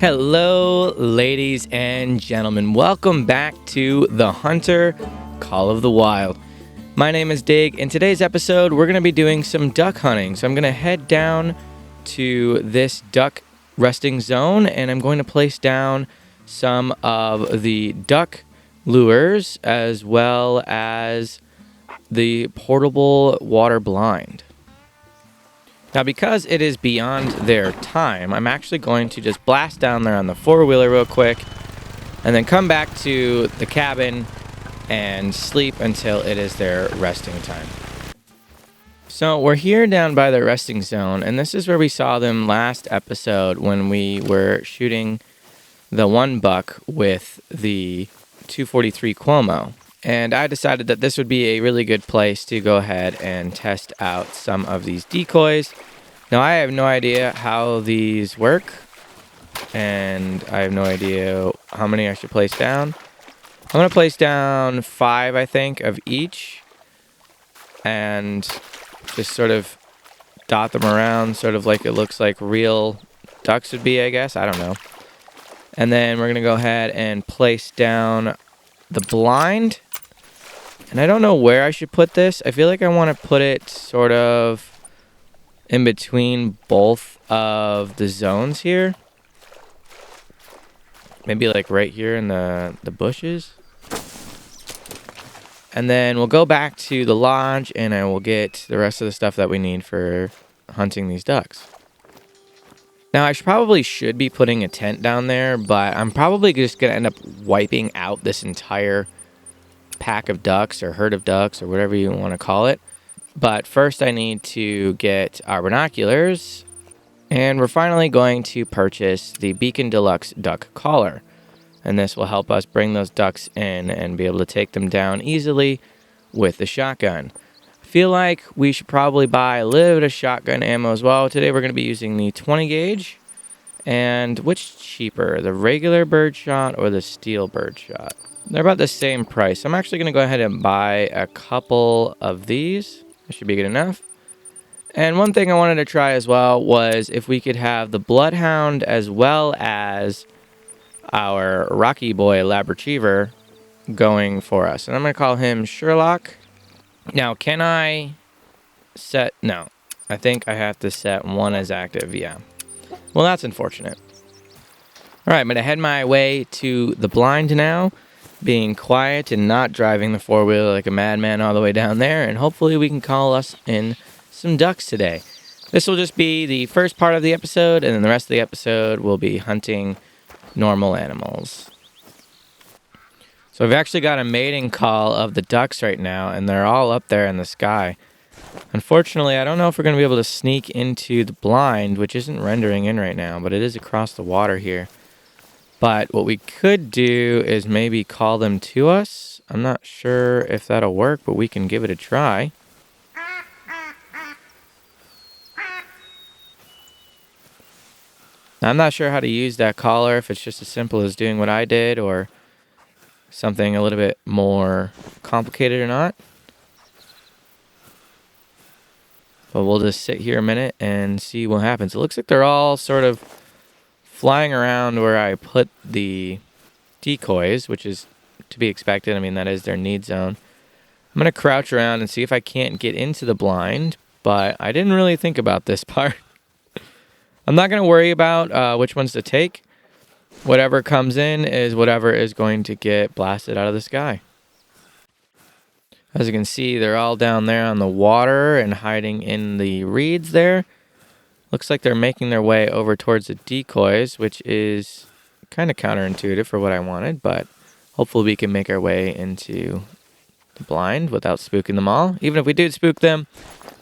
Hello, ladies and gentlemen. Welcome back to The Hunter Call of the Wild. My name is Dig. In today's episode, we're going to be doing some duck hunting. So I'm going to head down to this duck resting zone, and I'm going to place down some of the duck lures as well as the portable water blind. Now, because it is beyond their time, I'm actually going to just blast down there on the four-wheeler real quick and then come back to the cabin and sleep until it is their resting time. So we're here down by the resting zone, and this is where we saw them last episode when we were shooting the one buck with the 243 Cuomo. And I decided that this would be a really good place to go ahead and test out some of these decoys. Now, I have no idea how these work, and I have no idea how many I should place down. I'm going to place down 5, I think, of each, and just sort of dot them around, sort of like it looks like real ducks would be, I guess. I don't know. And then we're going to go ahead and place down the blind. And I don't know where I should put this. I feel like I want to put it sort of in between both of the zones here. Maybe like right here in the bushes. And then we'll go back to the lodge and I will get the rest of the stuff that we need for hunting these ducks. Now, I probably should be putting a tent down there, but I'm probably just going to end up wiping out this entire pack of ducks or herd of ducks or whatever you want to call it. But first I need to get our binoculars, and we're finally going to purchase the Beacon Deluxe duck collar, and this will help us bring those ducks in and be able to take them down easily with the shotgun. I feel like we should probably buy a little bit of shotgun ammo as well. Today we're going to be using the 20 gauge, and which cheaper, the regular birdshot or the steel birdshot? They're about the same price. I'm actually going to go ahead and buy a couple of these. That should be good enough. And one thing I wanted to try as well was if we could have the Bloodhound as well as our Rocky Boy Lab Retriever going for us. And I'm going to call him Sherlock. Now, can I set... No. I think I have to set one as active. Yeah. Well, that's unfortunate. All right, I'm going to head my way to the blind now, being quiet and not driving the four-wheeler like a madman all the way down there, and hopefully we can call us in some ducks today. This will just be the first part of the episode, and then the rest of the episode will be hunting normal animals. So I've actually got a mating call of the ducks right now, and they're all up there in the sky. Unfortunately, I don't know if we're going to be able to sneak into the blind, which isn't rendering in right now, but it is across the water here. But what we could do is maybe call them to us. I'm not sure if that'll work, but we can give it a try. Now, I'm not sure how to use that collar, if it's just as simple as doing what I did or something a little bit more complicated or not. But we'll just sit here a minute and see what happens. It looks like they're all sort of flying around where I put the decoys, which is to be expected. I mean, that is their need zone. I'm going to crouch around and see if I can't get into the blind, but I didn't really think about this part. I'm not going to worry about which ones to take. Whatever comes in is whatever is going to get blasted out of the sky. As you can see, they're all down there on the water and hiding in the reeds there. Looks like they're making their way over towards the decoys, which is kind of counterintuitive for what I wanted, but hopefully we can make our way into the blind without spooking them all. Even if we do spook them,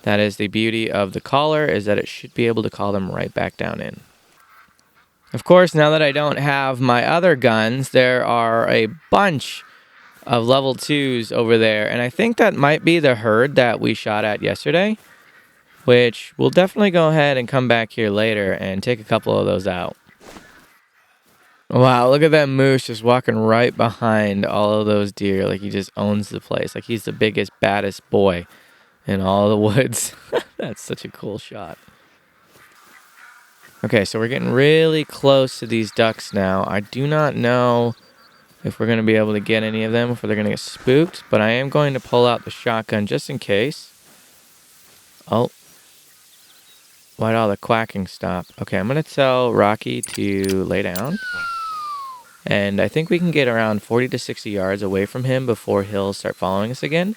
that is the beauty of the collar, is that it should be able to call them right back down in. Of course, now that I don't have my other guns, there are a bunch of level 2s over there, and I think that might be the herd that we shot at yesterday, which we'll definitely go ahead and come back here later and take a couple of those out. Wow, look at that moose just walking right behind all of those deer like he just owns the place, like he's the biggest, baddest boy in all the woods. That's such a cool shot. Okay, so we're getting really close to these ducks now. I do not know if we're going to be able to get any of them, if they're going to get spooked, but I am going to pull out the shotgun just in case. Oh. Why'd all the quacking stop? Okay, I'm going to tell Rocky to lay down. And I think we can get around 40 to 60 yards away from him before he'll start following us again.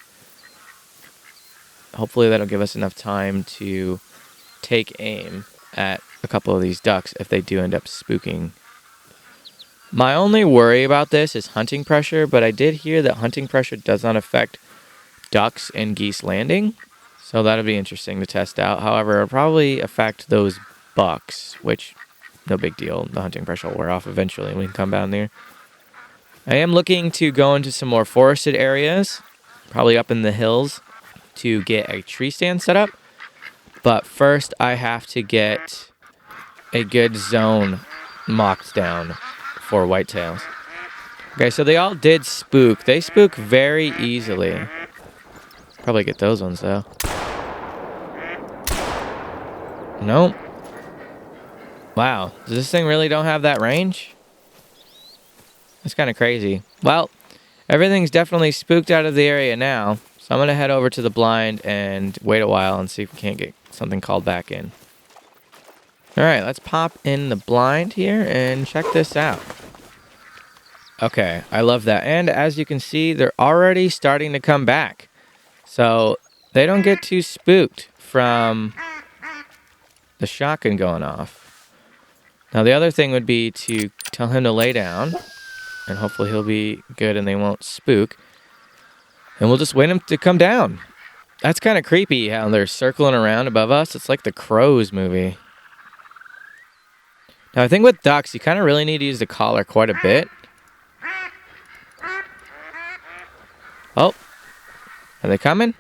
Hopefully that'll give us enough time to take aim at a couple of these ducks if they do end up spooking. My only worry about this is hunting pressure, but I did hear that hunting pressure does not affect ducks and geese landing. So that'll be interesting to test out. However, it'll probably affect those bucks, which, no big deal. The hunting pressure will wear off eventually and we can come down there. I am looking to go into some more forested areas, probably up in the hills, to get a tree stand set up. But first, I have to get a good zone mocked down for whitetails. Okay, so they all did spook. They spook very easily. Probably get those ones, though. Nope. Wow. Does this thing really don't have that range? That's kind of crazy. Well, everything's definitely spooked out of the area now. So I'm going to head over to the blind and wait a while and see if we can't get something called back in. All right, let's pop in the blind here and check this out. Okay, I love that. And as you can see, they're already starting to come back. So they don't get too spooked from the shotgun going off. Now the other thing would be to tell him to lay down, and hopefully he'll be good and they won't spook. And we'll just wait him to come down. That's kind of creepy how they're circling around above us. It's like the Crows movie. Now I think with ducks, you kind of really need to use the collar quite a bit. Oh, are they coming?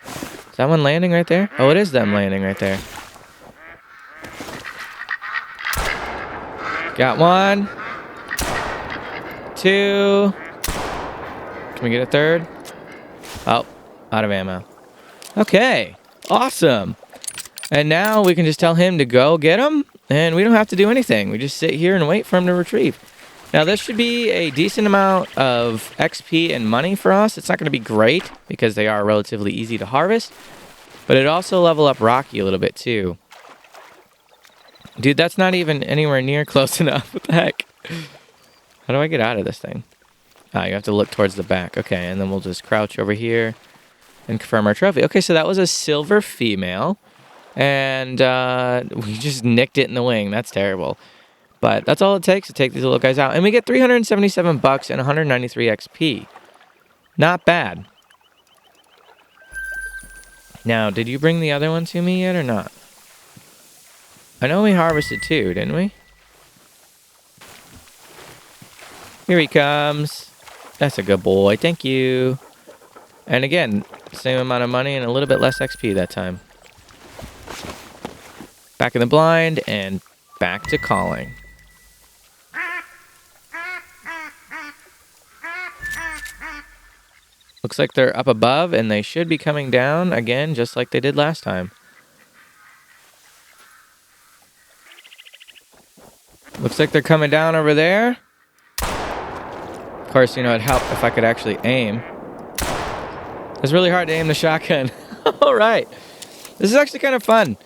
Is that one landing right there? Oh, it is them landing right there. Got one. Two. Can we get a third? Oh, out of ammo. Okay, awesome. And now we can just tell him to go get them, and we don't have to do anything. We just sit here and wait for him to retrieve. Now, this should be a decent amount of XP and money for us. It's not going to be great because they are relatively easy to harvest, but it also level up Rocky a little bit too. Dude, that's not even anywhere near close enough. What the heck? How do I get out of this thing? Ah, you have to look towards the back. Okay, and then we'll just crouch over here and confirm our trophy. Okay, so that was a silver female, and we just nicked it in the wing. That's terrible. But that's all it takes to take these little guys out. And we get 377 bucks and 193 XP. Not bad. Now, did you bring the other one to me yet or not? I know we harvested two, didn't we? Here he comes. That's a good boy. Thank you. And again, same amount of money and a little bit less XP that time. Back in the blind and back to calling. Looks like they're up above and they should be coming down again just like they did last time. Looks like they're coming down over there. Of course, you know, it'd help if I could actually aim. It's really hard to aim the shotgun. All right. This is actually kind of fun.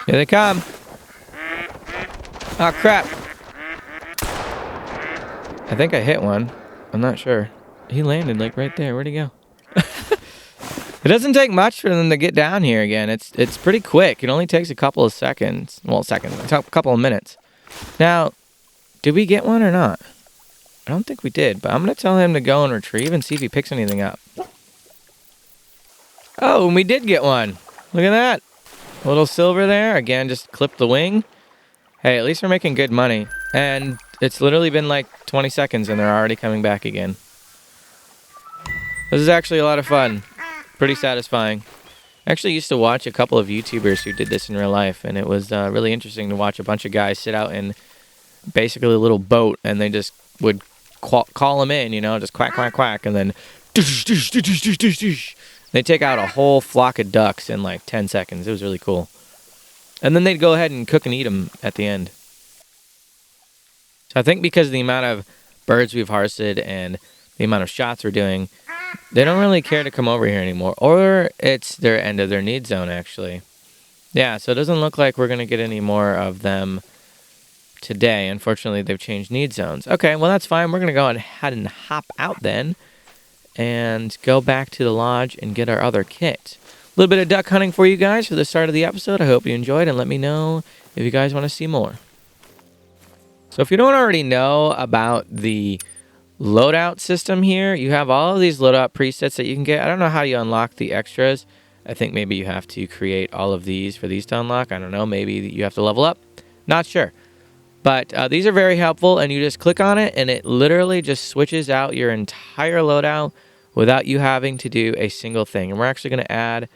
Here they come. Oh, crap. I think I hit one. I'm not sure. He landed like right there. Where'd he go? It doesn't take much for them to get down here again. It's pretty quick. It only takes a couple of seconds. Well, a couple of minutes. Now, did we get one or not? I don't think we did, but I'm going to tell him to go and retrieve and see if he picks anything up. Oh, and we did get one. Look at that. A little silver there. Again, just clip the wing. Hey, at least we're making good money. And it's literally been like 20 seconds and they're already coming back again. This is actually a lot of fun. Pretty satisfying. I actually used to watch a couple of YouTubers who did this in real life, and it was really interesting to watch a bunch of guys sit out in basically a little boat, and they just would call them in, you know, just quack, quack, quack, and then they take out a whole flock of ducks in like 10 seconds. It was really cool. And then they'd go ahead and cook and eat them at the end. So I think because of the amount of birds we've harvested and the amount of shots we're doing, they don't really care to come over here anymore. Or it's their end of their need zone, actually. Yeah, so it doesn't look like we're going to get any more of them today. Unfortunately, they've changed need zones. Okay, well, that's fine. We're going to go ahead and hop out then and go back to the lodge and get our other kit. A little bit of duck hunting for you guys for the start of the episode. I hope you enjoyed, and let me know if you guys want to see more. So if you don't already know about the loadout system here, you have all of these loadout presets that you can get. I don't know how you unlock the extras. I think maybe you have to create all of these for these to unlock. I don't know. Maybe you have to level up. Not sure. But these are very helpful, and you just click on it, and it literally just switches out your entire loadout without you having to do a single thing. And we're actually going to add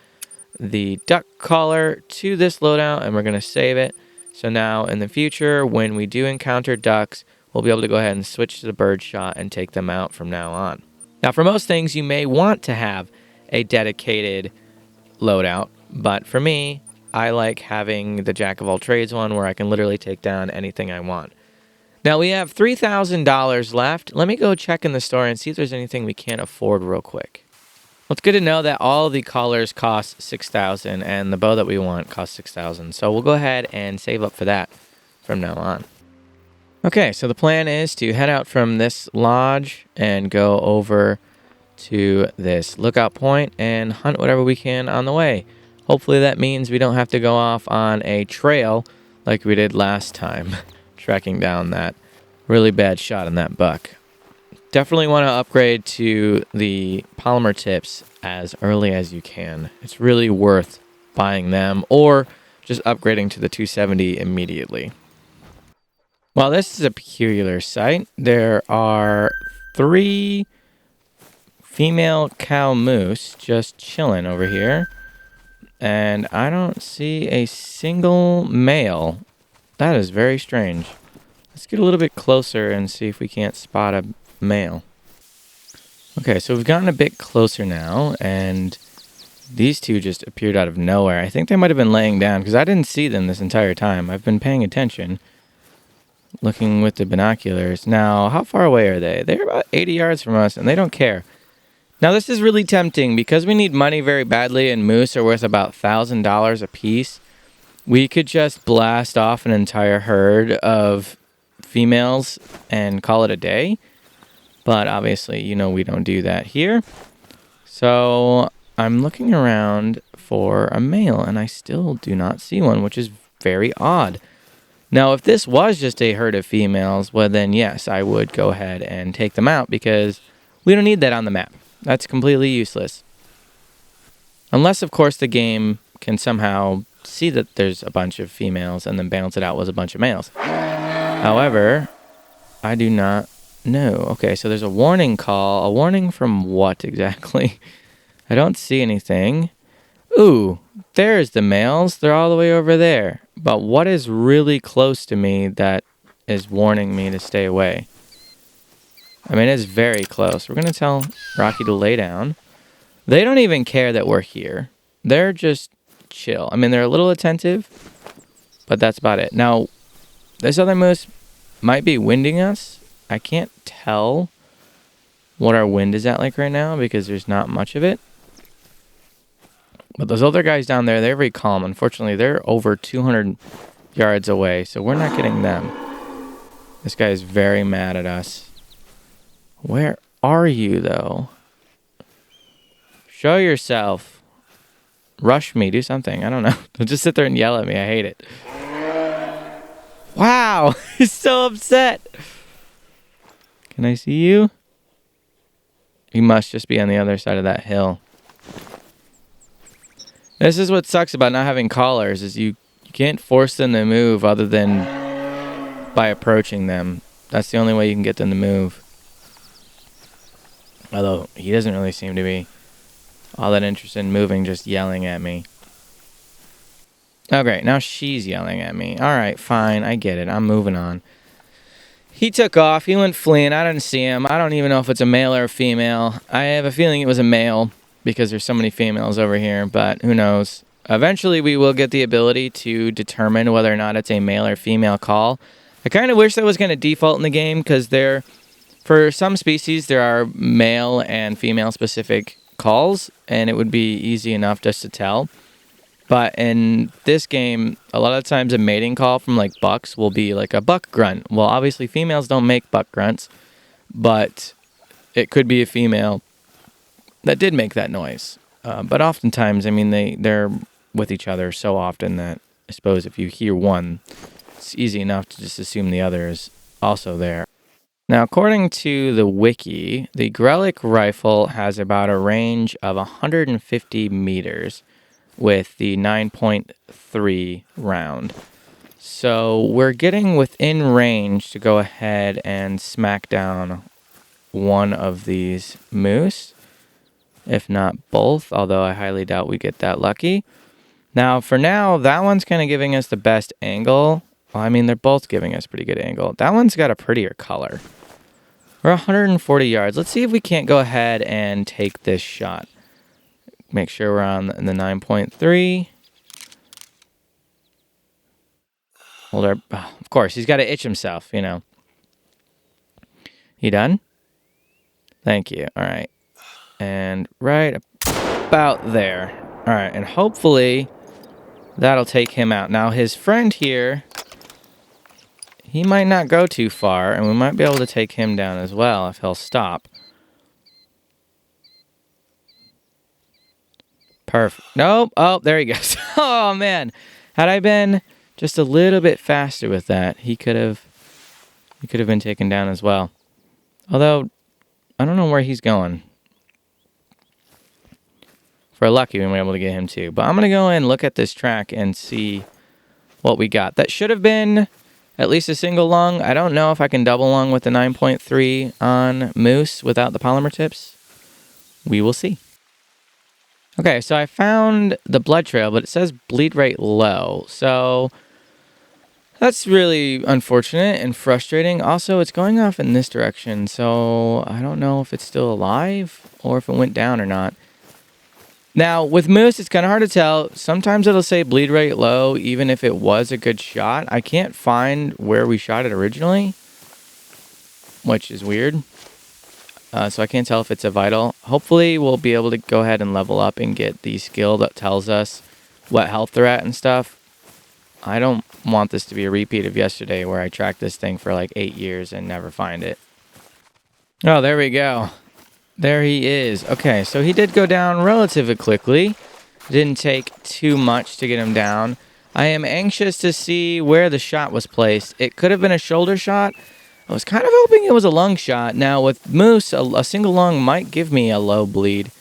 the duck collar to this loadout, and we're going to save it. So now in the future, when we do encounter ducks, we'll be able to go ahead and switch to the bird shot and take them out from now on. Now, for most things, you may want to have a dedicated loadout, but for me, I like having the jack of all trades one where I can literally take down anything I want. Now we have $3,000 left. Let me go check in the store and see if there's anything we can't afford real quick. Well, it's good to know that all the collars cost $6,000 and the bow that we want costs $6,000. So we'll go ahead and save up for that from now on. Okay, so the plan is to head out from this lodge and go over to this lookout point and hunt whatever we can on the way. Hopefully that means we don't have to go off on a trail like we did last time, tracking down that really bad shot on that buck. Definitely want to upgrade to the polymer tips as early as you can. It's really worth buying them or just upgrading to the 270 immediately. Well, this is a peculiar sight. There are 3 female cow moose just chilling over here. And I don't see a single male. That is very strange. Let's get a little bit closer and see if we can't spot a male. Okay, so we've gotten a bit closer now, and these two just appeared out of nowhere. I think they might have been laying down because I didn't see them this entire time. I've been paying attention, looking with the binoculars. Now, how far away are they? They're about 80 yards from us, and they don't care. Now, this is really tempting because we need money very badly, and moose are worth about $1,000 a piece. We could just blast off an entire herd of females and call it a day. But obviously, you know, we don't do that here. So I'm looking around for a male, and I still do not see one, which is very odd. Now, if this was just a herd of females, well, then yes, I would go ahead and take them out because we don't need that on the map. That's completely useless. Unless, of course, the game can somehow see that there's a bunch of females and then balance it out with a bunch of males. However, I do not know. Okay, so there's a warning call. A warning from what exactly? I don't see anything. Ooh, there's the males. They're all the way over there. But what is really close to me that is warning me to stay away? I mean, it's very close. We're going to tell Rocky to lay down. They don't even care that we're here. They're just chill. I mean, they're a little attentive, but that's about it. Now, this other moose might be winding us. I can't tell what our wind is at like right now because there's not much of it. But those other guys down there, they're very calm. Unfortunately, they're over 200 yards away, so we're not getting them. This guy is very mad at us. Where are you, though? Show yourself. Rush me. Do something. I don't know. Don't just sit there and yell at me. I hate it. Wow. He's so upset. Can I see you? He must just be on the other side of that hill. This is what sucks about not having collars, is you can't force them to move other than by approaching them. That's the only way you can get them to move. Although, he doesn't really seem to be all that interested in moving, just yelling at me. Oh, great. Now she's yelling at me. All right, fine. I get it. I'm moving on. He took off. He went fleeing. I didn't see him. I don't even know if it's a male or a female. I have a feeling it was a male because there's so many females over here, but who knows. Eventually, we will get the ability to determine whether or not it's a male or female call. I kind of wish that was going to default in the game because for some species, there are male and female specific calls, and it would be easy enough just to tell. But in this game, a lot of times a mating call from like bucks will be like a buck grunt. Well, obviously females don't make buck grunts, but it could be a female that did make that noise. But oftentimes, I mean, they're with each other so often that I suppose if you hear one, it's easy enough to just assume the other is also there. Now, according to the wiki, the Grelic rifle has about a range of 150 meters with the 9.3 round. So we're getting within range to go ahead and smack down one of these moose, if not both, although I highly doubt we get that lucky. Now, for now, that one's kind of giving us the best angle. Well, I mean, they're both giving us pretty good angle. That one's got a prettier color. We're 140 yards. Let's see if we can't go ahead and take this shot. Make sure we're on the 9.3. Hold our... Oh, of course, he's got to itch himself, you know. You done? Thank you. All right. And right about there. All right, and hopefully that'll take him out. Now, his friend here, he might not go too far, and we might be able to take him down as well if he'll stop. Perfect. Nope. Oh, there he goes. Oh, man. Had I been just a little bit faster with that, he could have been taken down as well. Although, I don't know where he's going. If we're lucky, we might be able to get him too. But I'm going to go and look at this track and see what we got. That should have been at least a single lung. I don't know if I can double lung with the 9.3 on moose without the polymer tips. We will see. Okay, so I found the blood trail, but it says bleed rate low. So that's really unfortunate and frustrating. Also, it's going off in this direction, so I don't know if it's still alive or if it went down or not. Now, with moose, it's kind of hard to tell. Sometimes it'll say bleed rate low, even if it was a good shot. I can't find where we shot it originally, which is weird. So I can't tell if it's a vital. Hopefully, we'll be able to go ahead and level up and get the skill that tells us what health they're at and stuff. I don't want this to be a repeat of yesterday where I tracked this thing for like 8 years and never find it. Oh, there we go. There he is. Okay, so he did go down relatively quickly. Didn't take too much to get him down. I am anxious to see where the shot was placed. It could have been a shoulder shot. I was kind of hoping it was a lung shot. Now, with moose, a single lung might give me a low bleed,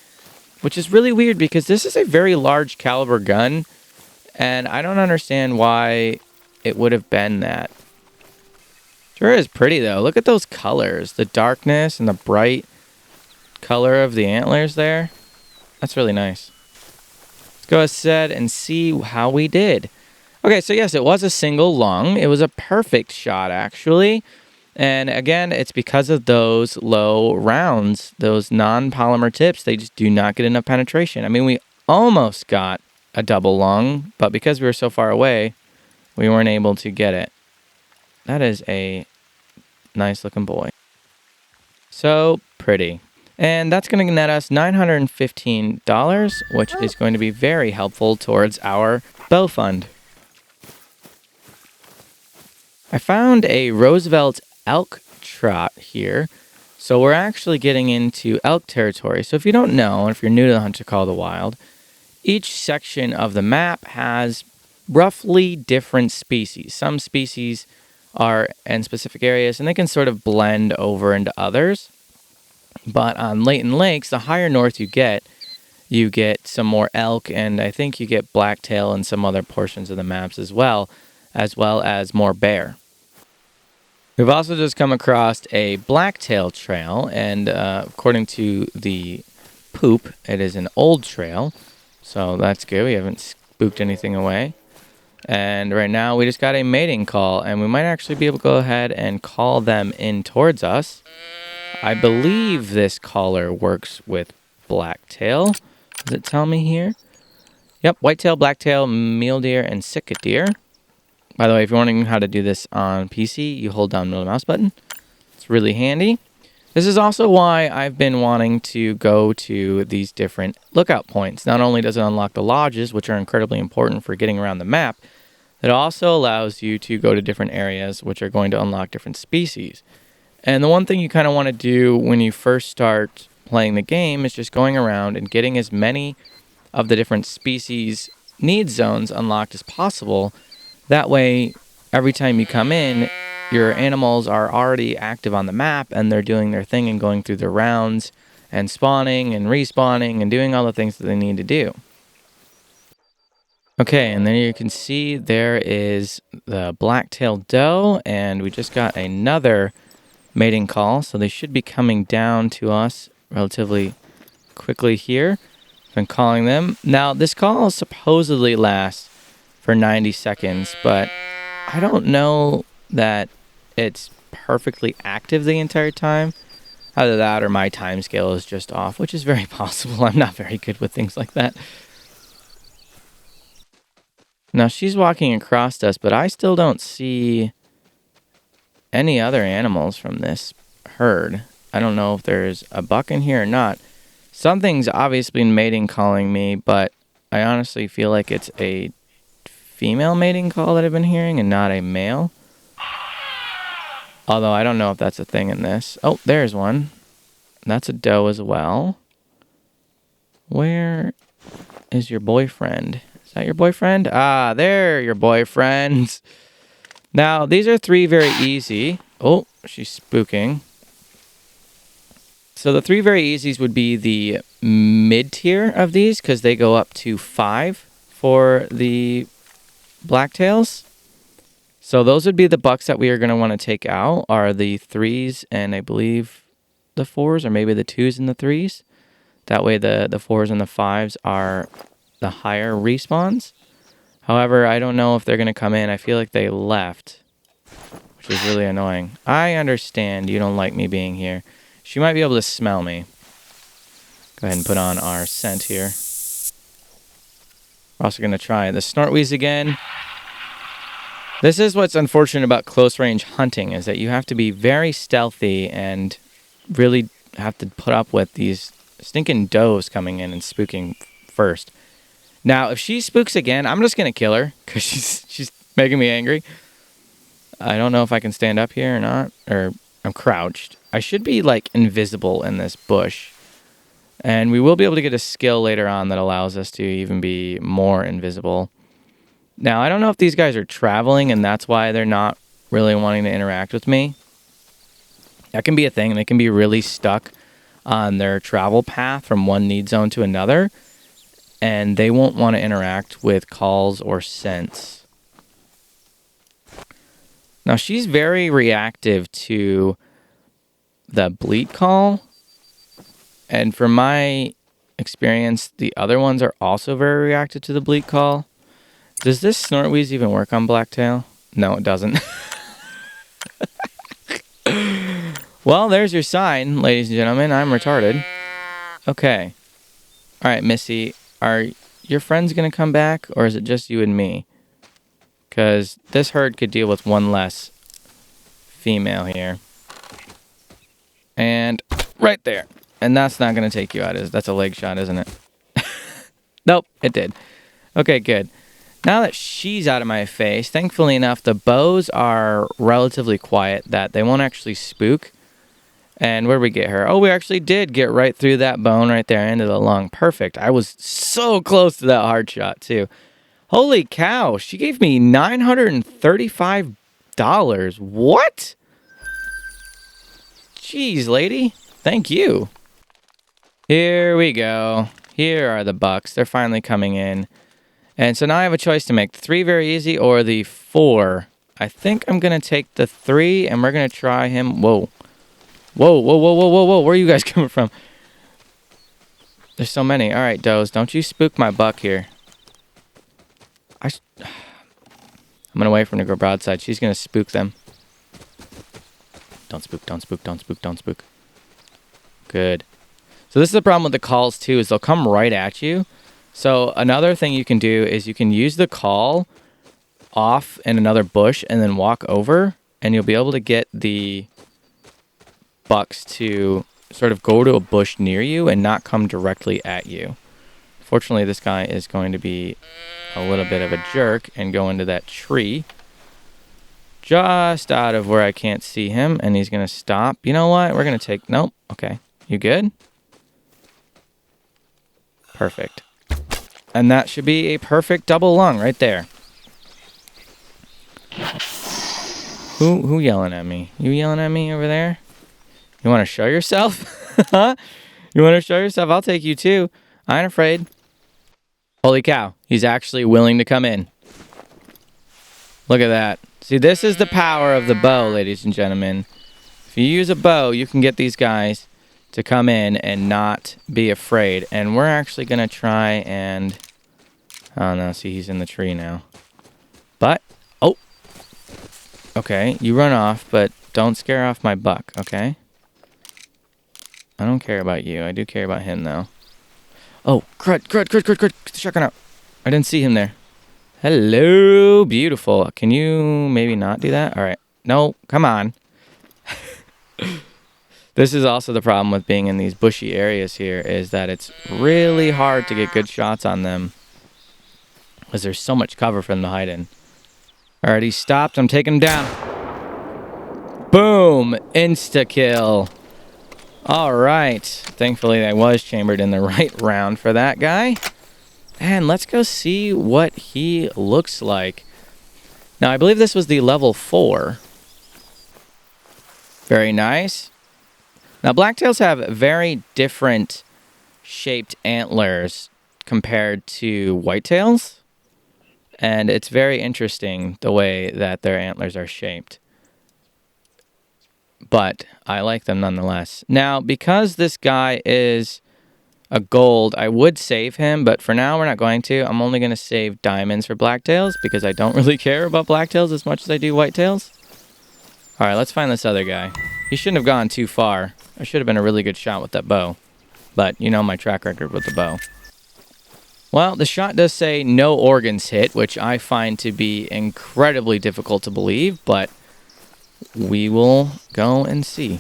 which is really weird because this is a very large caliber gun, and I don't understand why it would have been that. Sure is pretty, though. Look at those colors. The darkness and the bright color of the antlers there. That's really nice. Let's go ahead and see how we did. Okay, so yes, it was a single lung. It was a perfect shot, actually. And again, it's because of those low rounds, those non-polymer tips. They just do not get enough penetration. I mean, we almost got a double lung, but because we were so far away, we weren't able to get it. That is a nice looking boy. So pretty. And that's going to net us $915, which is going to be very helpful towards our bow fund. I found a Roosevelt elk trot here. So we're actually getting into elk territory. So if you don't know, and if you're new to the Hunter Call of the Wild, each section of the map has roughly different species. Some species are in specific areas, and they can sort of blend over into others. But on Layton Lakes, the higher north you get some more elk, and I think you get blacktail and some other portions of the maps as well as more bear. We've also just come across a blacktail trail, and according to the poop, it is an old trail, so that's good. We haven't spooked anything away. And right now, we just got a mating call, and we might actually be able to go ahead and call them in towards us. I believe this caller works with Blacktail. Does it tell me here? Yep, whitetail, blacktail, mule deer, and sitka deer. By the way, if you're wondering how to do this on PC, you hold down the mouse button. It's really handy. This is also why I've been wanting to go to these different lookout points. Not only does it unlock the lodges, which are incredibly important for getting around the map, it also allows you to go to different areas, which are going to unlock different species. And the one thing you kind of want to do when you first start playing the game is just going around and getting as many of the different species need zones unlocked as possible. That way, every time you come in, your animals are already active on the map and they're doing their thing and going through their rounds and spawning and respawning and doing all the things that they need to do. Okay, and then you can see there is the blacktail doe, and we just got another mating call, so they should be coming down to us relatively quickly here. Been calling them. Now, this call supposedly lasts for 90 seconds, but I don't know that it's perfectly active the entire time. Either that or my time scale is just off, which is very possible. I'm not very good with things like that. Now, she's walking across us, but I still don't see any other animals from this herd. I don't know if there's a buck in here or not. Something's obviously been mating calling me, but I honestly feel like it's a female mating call that I've been hearing and not a male. Although I don't know if that's a thing in this. Oh, there's one. That's a doe as well. Where is your boyfriend? Is that your boyfriend? Ah, there, your boyfriend. Now, these are 3 very easy. Oh, she's spooking. So the 3 very easies would be the mid-tier of these, because they go up to 5 for the blacktails. So those would be the bucks that we are going to want to take out, are the 3s and I believe the 4s, or maybe the 2s and the 3s. That way the 4s and the 5s are the higher respawns. However, I don't know if they're going to come in. I feel like they left, which is really annoying. I understand you don't like me being here. She might be able to smell me. Go ahead and put on our scent here. We're also going to try the snortweeze again. This is what's unfortunate about close range hunting, is that you have to be very stealthy and really have to put up with these stinking does coming in and spooking first. Now, if she spooks again, I'm just going to kill her because she's making me angry. I don't know if I can stand up here or not, or I'm crouched. I should be like invisible in this bush. And we will be able to get a skill later on that allows us to even be more invisible. Now, I don't know if these guys are traveling and that's why they're not really wanting to interact with me. That can be a thing. They can be really stuck on their travel path from one need zone to another, and they won't want to interact with calls or scents. Now, she's very reactive to the bleat call, and from my experience, the other ones are also very reactive to the bleat call. Does this snortweeze even work on Blacktail? No, it doesn't. Well, there's your sign, ladies and gentlemen. I'm retarded. Okay. All right, Missy. Are your friends going to come back, or is it just you and me? Because this herd could deal with one less female here. And right there. And that's not going to take you out. That's a leg shot, isn't it? Nope, it did. Okay, good. Now that she's out of my face, thankfully enough, the bows are relatively quiet, that they won't actually spook. And where did we get her? Oh, we actually did get right through that bone right there into the lung. Perfect. I was so close to that hard shot, too. Holy cow. She gave me $935. What? Jeez, lady. Thank you. Here we go. Here are the bucks. They're finally coming in. And so now I have a choice to make. The 3 very easy or the 4. I think I'm going to take the 3 and we're going to try him. Whoa. Whoa, whoa, whoa, whoa, whoa, whoa. Where are you guys coming from? There's so many. All right, does. Don't you spook my buck here. I'm going to wait for him to go broadside. She's going to spook them. Don't spook, don't spook, don't spook, don't spook. Good. So this is the problem with the calls, too, is they'll come right at you. So another thing you can do is you can use the call off in another bush and then walk over, and you'll be able to get the bucks to sort of go to a bush near you and not come directly at you. Fortunately, this guy is going to be a little bit of a jerk and go into that tree just out of where I can't see him, and he's going to stop. You know what? We're going to take... Nope. Okay. You good? Perfect. And that should be a perfect double lung right there. Who yelling at me? You yelling at me over there? You want to show yourself? Huh? You want to show yourself? I'll take you too. I ain't afraid. Holy cow. He's actually willing to come in. Look at that. See, this is the power of the bow, ladies and gentlemen. If you use a bow, you can get these guys to come in and not be afraid. And we're actually going to try and... Oh, no. See, he's in the tree now. But... Oh. Okay. You run off, but don't scare off my buck, okay? I don't care about you. I do care about him, though. Oh, crud. Get the shotgun out. I didn't see him there. Hello, beautiful. Can you maybe not do that? All right. No, come on. This is also the problem with being in these bushy areas here, is that it's really hard to get good shots on them because there's so much cover for them to hide in. All right, he stopped. I'm taking him down. Boom. Insta-kill. All right. Thankfully, I was chambered in the right round for that guy. And let's go see what he looks like. Now, I believe this was the level 4. Very nice. Now, blacktails have very different shaped antlers compared to whitetails. And it's very interesting the way that their antlers are shaped. But I like them nonetheless. Now, because this guy is a gold, I would save him, but for now we're not going to. I'm only going to save diamonds for blacktails because I don't really care about blacktails as much as I do whitetails. All right, let's find this other guy. He shouldn't have gone too far. I should have been a really good shot with that bow. But you know my track record with the bow. Well, the shot does say no organs hit, which I find to be incredibly difficult to believe, but we will go and see.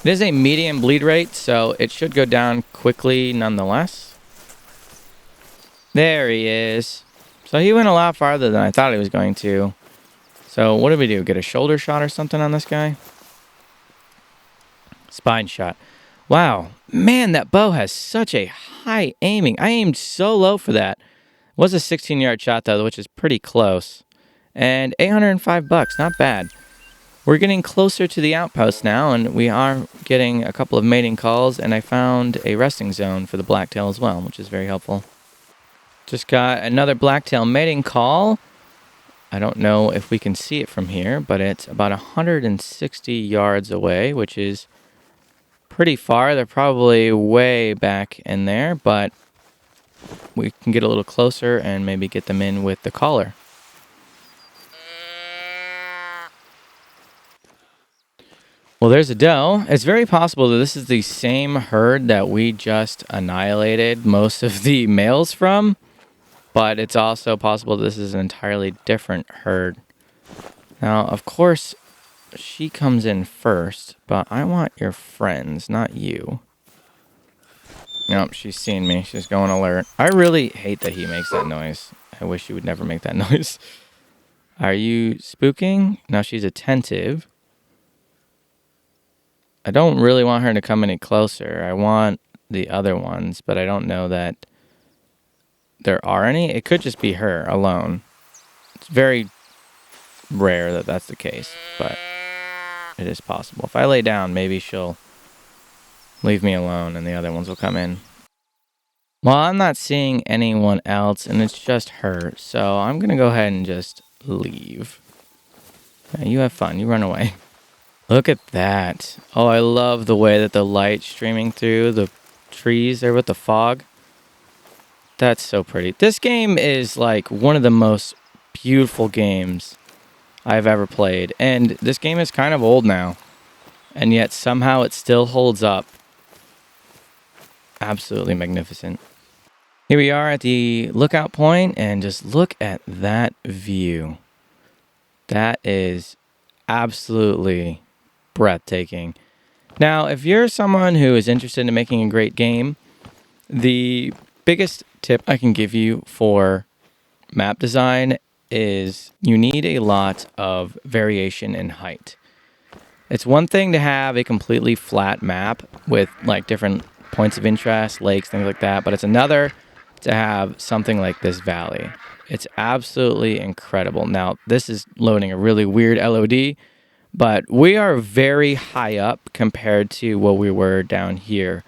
It is a medium bleed rate, so it should go down quickly nonetheless. There he is. So he went a lot farther than I thought he was going to. So what did we do? Get a shoulder shot or something on this guy? Spine shot. Wow. Man, that bow has such a high aiming. I aimed so low for that. It was a 16-yard shot, though, which is pretty close. And 805 bucks. Not bad. We're getting closer to the outpost now, and we are getting a couple of mating calls, and I found a resting zone for the blacktail as well, which is very helpful. Just got another blacktail mating call. I don't know if we can see it from here, but it's about 160 yards away, which is pretty far. They're probably way back in there, but we can get a little closer and maybe get them in with the caller. Well, there's a doe. It's very possible that this is the same herd that we just annihilated most of the males from, but it's also possible that this is an entirely different herd. Now, of course, she comes in first, but I want your friends, not you. Nope, she's seen me. She's going alert. I really hate that he makes that noise. I wish he would never make that noise. Are you spooking? Now she's attentive. I don't really want her to come any closer. I want the other ones, but I don't know that there are any. It could just be her alone. It's very rare that that's the case, but it is possible. If I lay down, maybe she'll leave me alone and the other ones will come in. Well, I'm not seeing anyone else, and it's just her, so I'm going to go ahead and just leave. Yeah, you have fun. You run away. Look at that. Oh, I love the way that the light streaming through the trees there with the fog. That's so pretty. This game is like one of the most beautiful games I've ever played. And this game is kind of old now. And yet somehow it still holds up. Absolutely magnificent. Here we are at the lookout point, and just look at that view. That is absolutely breathtaking. Now, if you're someone who is interested in making a great game, the biggest tip I can give you for map design is you need a lot of variation in height. It's one thing to have a completely flat map with like different points of interest, lakes, things like that, but it's another to have something like this valley. It's absolutely incredible. Now, this is loading a really weird LOD, but we are very high up compared to what we were down here,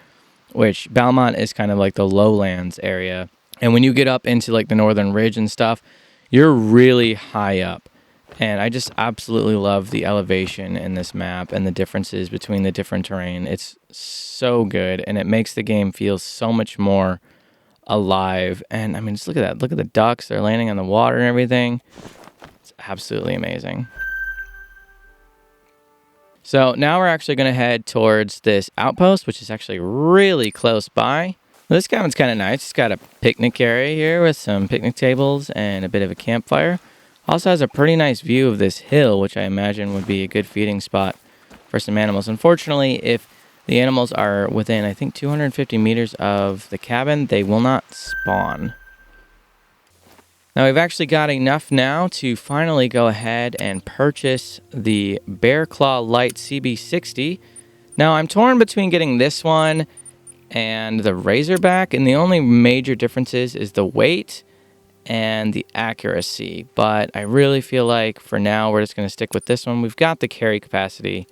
which Belmont is kind of like the lowlands area. And when you get up into like the northern ridge and stuff, you're really high up. And I just absolutely love the elevation in this map and the differences between the different terrain. It's so good, and it makes the game feel so much more alive. And I mean, just look at that. Look at the ducks. They're landing on the water and everything. It's absolutely amazing. So now we're actually going to head towards this outpost, which is actually really close by. This cabin's kind of nice. It's got a picnic area here with some picnic tables and a bit of a campfire. Also has a pretty nice view of this hill, which I imagine would be a good feeding spot for some animals. Unfortunately, if the animals are within, I think, 250 meters of the cabin, they will not spawn. Now, we've actually got enough now to finally go ahead and purchase the Bear Claw Light CB60. Now, I'm torn between getting this one and the Razorback, and the only major differences is the weight and the accuracy. But I really feel like for now, we're just going to stick with this one. We've got the carry capacity,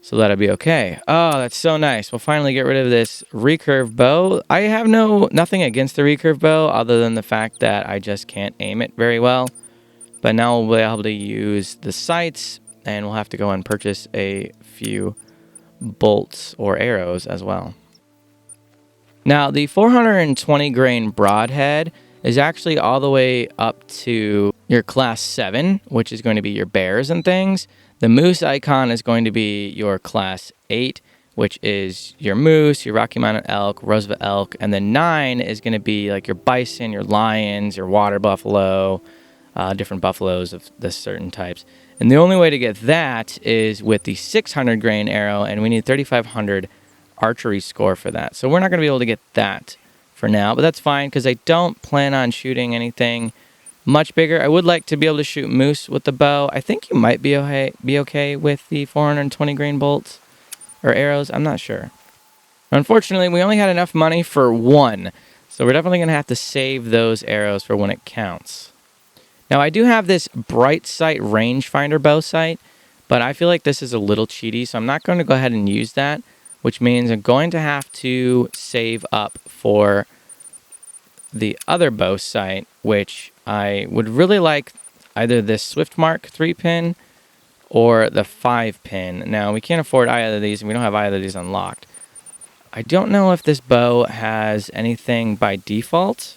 so that'll be okay. Oh, that's so nice. We'll finally get rid of this recurve bow. I have nothing against the recurve bow other than the fact that I just can't aim it very well. But now we'll be able to use the sights, and we'll have to go and purchase a few bolts or arrows as well. Now, the 420 grain broadhead is actually all the way up to your class 7, which is going to be your bears and things. The moose icon is going to be your class 8, which is your moose, your Rocky Mountain elk, Roosevelt elk, and then 9 is going to be like your bison, your lions, your water buffalo, different buffaloes of the certain types. And the only way to get that is with the 600 grain arrow, and we need 3,500 archery score for that. So we're not going to be able to get that for now, but that's fine because I don't plan on shooting anything much bigger. I would like to be able to shoot moose with the bow. I think you might be okay with the 420 grain bolts or arrows. I'm not sure. Unfortunately, we only had enough money for one, so we're definitely going to have to save those arrows for when it counts. Now, I do have this Bright Sight rangefinder bow sight, but I feel like this is a little cheaty, so I'm not going to go ahead and use that, which means I'm going to have to save up for the other bow sight, which I would really like either this Swiftmark 3-pin or the 5-pin. Now, we can't afford either of these, and we don't have either of these unlocked. I don't know if this bow has anything by default.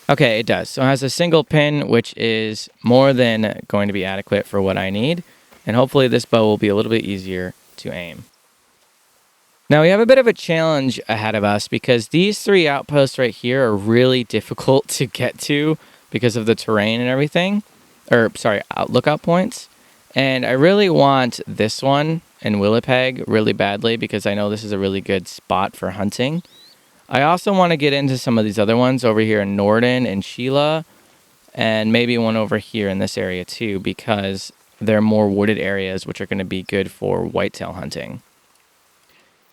Okay, it does. So it has a single pin, which is more than going to be adequate for what I need. And hopefully this bow will be a little bit easier to aim. Now, we have a bit of a challenge ahead of us because these 3 outposts right here are really difficult to get to because of the terrain and everything. Lookout points. And I really want this one in Willipeg really badly because I know this is a really good spot for hunting. I also want to get into some of these other ones over here in Norden and Sheila, and maybe one over here in this area too because they're more wooded areas which are going to be good for whitetail hunting.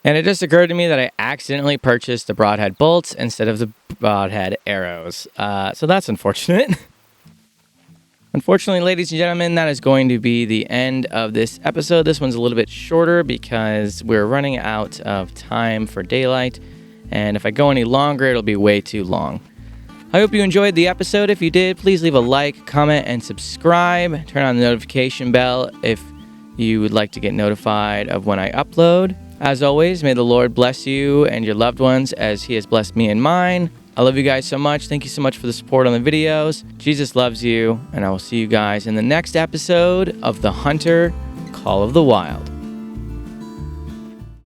And it just occurred to me that I accidentally purchased the broadhead bolts instead of the broadhead arrows. So that's unfortunate. Unfortunately, ladies and gentlemen, that is going to be the end of this episode. This one's a little bit shorter because we're running out of time for daylight. And if I go any longer, it'll be way too long. I hope you enjoyed the episode. If you did, please leave a like, comment, and subscribe. Turn on the notification bell if you would like to get notified of when I upload. As always, may the Lord bless you and your loved ones as He has blessed me and mine. I love you guys so much. Thank you so much for the support on the videos. Jesus loves you, and I will see you guys in the next episode of The Hunter Call of the Wild.